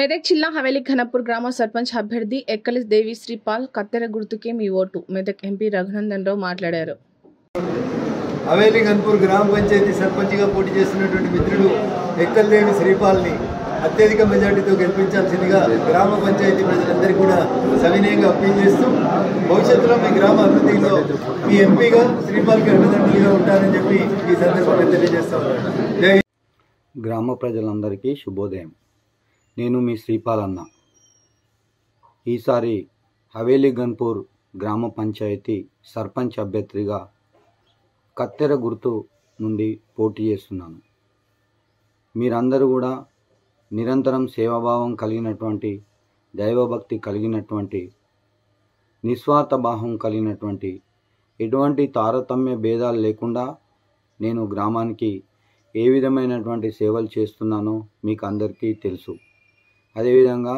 మెదక్ జిల్లా హవేలి ఘనపూర్ గ్రామ సర్పంచ్ అభ్యర్థి ఎక్కలి దేవి శ్రీపాల్ కత్తెర గుర్తుకే మీ ఓటు. మెదక్ ఎంపీ రఘునందన్ రావు మాట్లాడారు. హవేలి ఘనపూర్ గ్రామ పంచాయతీ సర్పంచ్గా పోటీ చేస్తున్నటువంటి మిత్రుడు ఎక్కలి దేవి శ్రీపాల్ని అత్యధిక మెజార్టీతో గెలిపించాల్సిందిగా గ్రామ పంచాయతీ ప్రజలందరికీ కూడా సవినయంగా అప్పీల్ చేస్తూ భవిష్యత్తులో మీ గ్రామ అభివృద్ధిలో మీ ఎంపీగా శ్రీపాల్కి అండదండలుగా ఉంటారని చెప్పి ఈ సందర్భంగా తెలియజేస్తాం. గ్రామ ప్రజలందరికీ శుభోదయం. నేను మీ శ్రీపాలన్న. ఈసారి హవేలి ఘనపూర్ గ్రామ పంచాయతీ సర్పంచ్ అభ్యర్థిగా కత్తెర గుర్తు నుండి పోటీ చేస్తున్నాను. మీరందరూ కూడా నిరంతరం సేవాభావం కలిగినటువంటి, దైవభక్తి కలిగినటువంటి, నిస్వార్థ భావం కలిగినటువంటి, ఎటువంటి తారతమ్య భేదాలు లేకుండా నేను గ్రామానికి ఏ విధమైనటువంటి సేవలు చేస్తున్నానో మీకు అందరికీ తెలుసు. అదేవిధంగా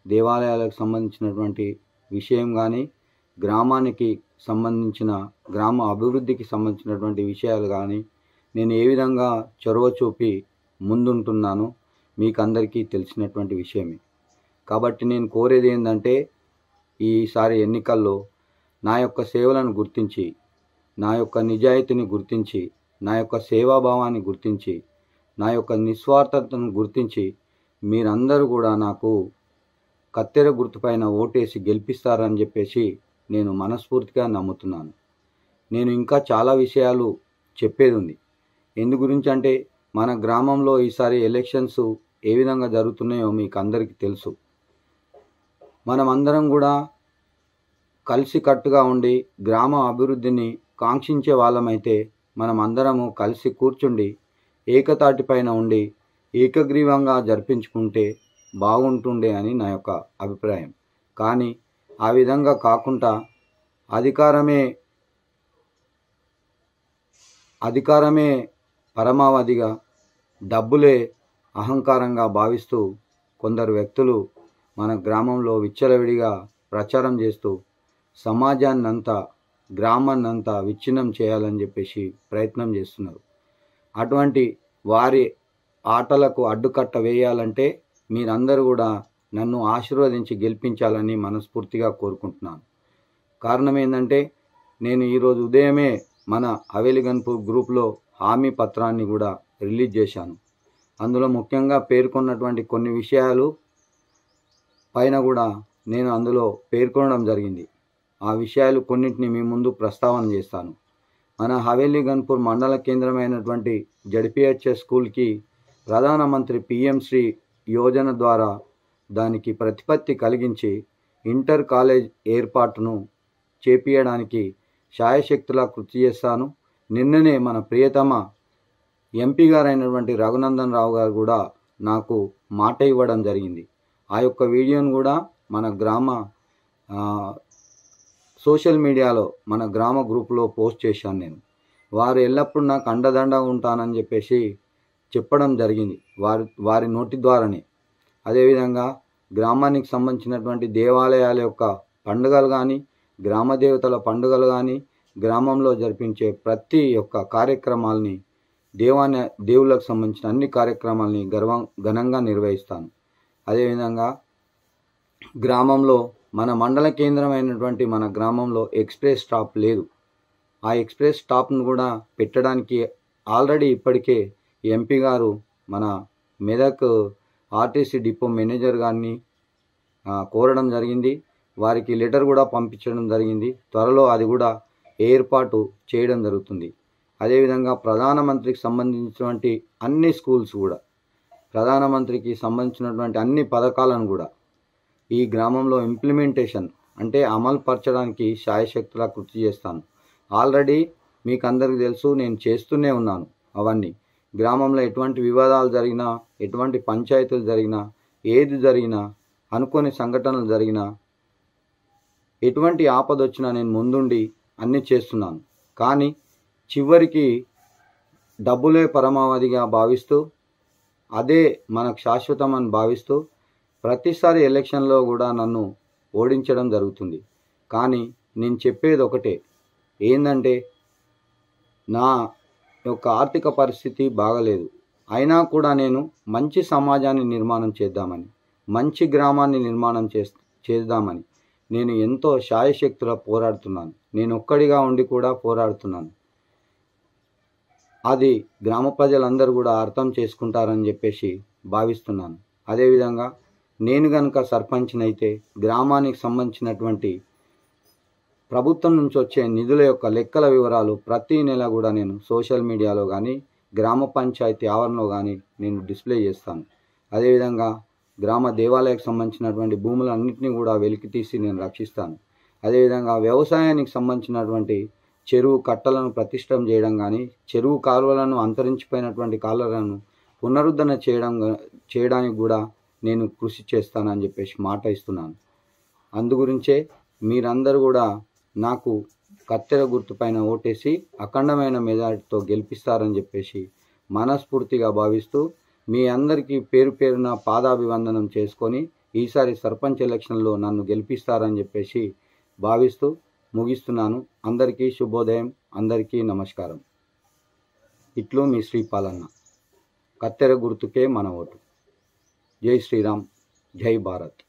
దేవాలయాలకు సంబంధించినటువంటి విషయం కానీ, గ్రామానికి సంబంధించిన గ్రామ అభివృద్ధికి సంబంధించినటువంటి విషయాలు కానీ నేను ఏ విధంగా చొరవ చూపి ముందుంటున్నానో మీకు అందరికీ తెలిసినటువంటి విషయమే. కాబట్టి నేను కోరేది ఏంటంటే, ఈసారి ఎన్నికల్లో నా యొక్క సేవలను గుర్తించి, నా యొక్క నిజాయితీని గుర్తించి, నా యొక్క సేవాభావాన్ని గుర్తించి, నా యొక్క నిస్వార్థతను గుర్తించి మీరందరూ కూడా నాకు కత్తెర గుర్తుపైన ఓటేసి గెలిపిస్తారని చెప్పేసి నేను మనస్ఫూర్తిగా నమ్ముతున్నాను. నేను ఇంకా చాలా విషయాలు చెప్పేది ఉంది. ఎందు గురించి అంటే, మన గ్రామంలో ఈసారి ఎలక్షన్స్ ఏ విధంగా జరుగుతున్నాయో మీకు అందరికీ తెలుసు. మనమందరం కూడా కలిసికట్టుగా ఉండి గ్రామ అభివృద్ధిని కాంక్షించే వాళ్ళమైతే మనం అందరము కలిసి కూర్చుండి ఏకతాటిపైన ఉండి ఏకగ్రీవంగా జరిపించుకుంటే బాగుంటుండే అని నా యొక్క అభిప్రాయం. కానీ ఆ విధంగా కాకుండా అధికారమే పరమావధిగా, డబ్బులే అహంకారంగా భావిస్తూ కొందరు వ్యక్తులు మన గ్రామంలో విచ్చలవిడిగా ప్రచారం చేస్తూ సమాజాన్నంతా, గ్రామాన్నంతా విచ్ఛిన్నం చేయాలని చెప్పేసి ప్రయత్నం చేస్తున్నారు. అటువంటి వారి ఆటలకు అడ్డుకట్ట వేయాలంటే మీరందరూ కూడా నన్ను ఆశీర్వదించి గెలిపించాలని మనస్ఫూర్తిగా కోరుకుంటున్నాను. కారణం ఏంటంటే, నేను ఈరోజు ఉదయమే మన హవేలి ఘనపూర్ గ్రూప్లో హామీ పత్రాన్ని కూడా రిలీజ్ చేశాను. అందులో ముఖ్యంగా పేర్కొన్నటువంటి కొన్ని విషయాలు పైన కూడా నేను అందులో పేర్కొనడం జరిగింది. ఆ విషయాలు కొన్నింటిని మీ ముందు ప్రస్తావన చేస్తాను. మన హవేలి ఘనపూర్ మండల కేంద్రమైనటువంటి జడ్పీహెచ్ఎస్ స్కూల్కి ప్రధానమంత్రి పిఎంశ్రీ యోజన ద్వారా దానికి ప్రతిపత్తి కలిగించి ఇంటర్ కాలేజ్ ఏర్పాటును చేపించడానికి శాయశక్తులా కృషి చేస్తాను. నిన్ననే మన ప్రియతమ ఎంపీ గారైనటువంటి రఘునందన్ రావు గారు కూడా నాకు మాట ఇవ్వడం జరిగింది. ఆ యొక్క వీడియోను కూడా మన గ్రామ సోషల్ మీడియాలో, మన గ్రామ గ్రూపులో పోస్ట్ చేశాను. నేను వారు ఎల్లప్పుడూ నాకు అండదండ ఉంటానని చెప్పేసి చెప్పడం జరిగింది వారి నోటి ద్వారానే. అదేవిధంగా గ్రామానికి సంబంధించినటువంటి దేవాలయాల యొక్క పండుగలు కానీ, గ్రామ దేవతల పండుగలు కానీ, గ్రామంలో జరిపించే ప్రతి ఒక్క కార్యక్రమాలని, దేవుళ్ళకు సంబంధించిన అన్ని కార్యక్రమాలని ఘనంగా నిర్వహిస్తాను. అదేవిధంగా గ్రామంలో, మన మండల కేంద్రమైనటువంటి మన గ్రామంలో ఎక్స్ప్రెస్ స్టాప్ లేదు. ఆ ఎక్స్ప్రెస్ స్టాప్ను కూడా పెట్టడానికి ఆల్రెడీ ఇప్పటికే ఎంపీ గారు మన మెదక్ ఆర్టీసీ డిపో మేనేజర్ గారిని కోరడం జరిగింది. వారికి లెటర్ కూడా పంపించడం జరిగింది. త్వరలో అది కూడా ఏర్పాటు చేయడం జరుగుతుంది. అదేవిధంగా ప్రధానమంత్రికి సంబంధించినటువంటి అన్ని స్కూల్స్ కూడా, ప్రధానమంత్రికి సంబంధించినటువంటి అన్ని పథకాలను కూడా ఈ గ్రామంలో ఇంప్లిమెంటేషన్ అంటే అమలు పరచడానికి శాయశక్తులా కృషి చేస్తాను. ఆల్రెడీ మీకు అందరికీ తెలుసు, నేను చేస్తూనే ఉన్నాను. అవన్నీ గ్రామంలో ఎటువంటి వివాదాలు జరిగినా, ఎటువంటి పంచాయతీలు జరిగినా, ఏది జరిగినా, అనుకోని సంఘటనలు జరిగినా, ఎటువంటి ఆపద వచ్చినా నేను ముందుండి అన్నీ చేస్తున్నాను. కానీ చివరికి డబ్బులే పరమావధిగా భావిస్తూ, అదే మనకు శాశ్వతమని భావిస్తూ ప్రతిసారి ఎలక్షన్లో కూడా నన్ను ఓడించడం జరుగుతుంది. కానీ నేను చెప్పేది ఒకటే, ఏంటంటే నా యొక్క ఆర్థిక పరిస్థితి బాగలేదు, అయినా కూడా నేను మంచి సమాజాన్ని నిర్మాణం చేద్దామని, మంచి గ్రామాన్ని నిర్మాణం చేద్దామని నేను ఎంతో శాయశక్తులా పోరాడుతున్నాను. నేను ఒక్కడిగా ఉండి కూడా పోరాడుతున్నాను. అది గ్రామ ప్రజలందరూ కూడా అర్థం చేసుకుంటారని చెప్పేసి భావిస్తున్నాను. అదేవిధంగా నేను కనుక సర్పంచ్నైతే గ్రామానికి సంబంధించినటువంటి ప్రభుత్వం నుంచి వచ్చే నిధుల యొక్క లెక్కల వివరాలు ప్రతి నెల కూడా నేను సోషల్ మీడియాలో కానీ గ్రామ పంచాయతీ ఆవరణలో కానీ నేను డిస్ప్లే చేస్తాను. అదేవిధంగా గ్రామ దేవాలయానికి సంబంధించినటువంటి భూములన్నింటినీ కూడా వెలికి తీసి నేను రక్షిస్తాను. అదేవిధంగా వ్యవసాయానికి సంబంధించినటువంటి చెరువు కట్టలను ప్రతిష్టం చేయడం కానీ, చెరువు కాలువలను అంతరించిపోయినటువంటి కాలువలను పునరుద్ధరణ చేయడానికి కూడా నేను కృషి చేస్తానని చెప్పేసి మాట ఇస్తున్నాను. అందుగురించే మీరందరూ కూడా నాకు కత్తెర గుర్తుపైన ఓటేసి అఖండమైన మెజారిటీతో గెలిపిస్తారని చెప్పేసి మనస్ఫూర్తిగా భావిస్తూ మీ అందరికీ పేరు పేరున పాదాభివందనం చేసుకొని ఈసారి సర్పంచ్ ఎలక్షన్లో నన్ను గెలిపిస్తారని చెప్పేసి భావిస్తూ ముగిస్తున్నాను. అందరికీ శుభోదయం, అందరికీ నమస్కారం. ఇట్లు మీ శ్రీపాలన్న. కత్తెర గుర్తుకే మన ఓటు. జై శ్రీరామ్, జై భారత్.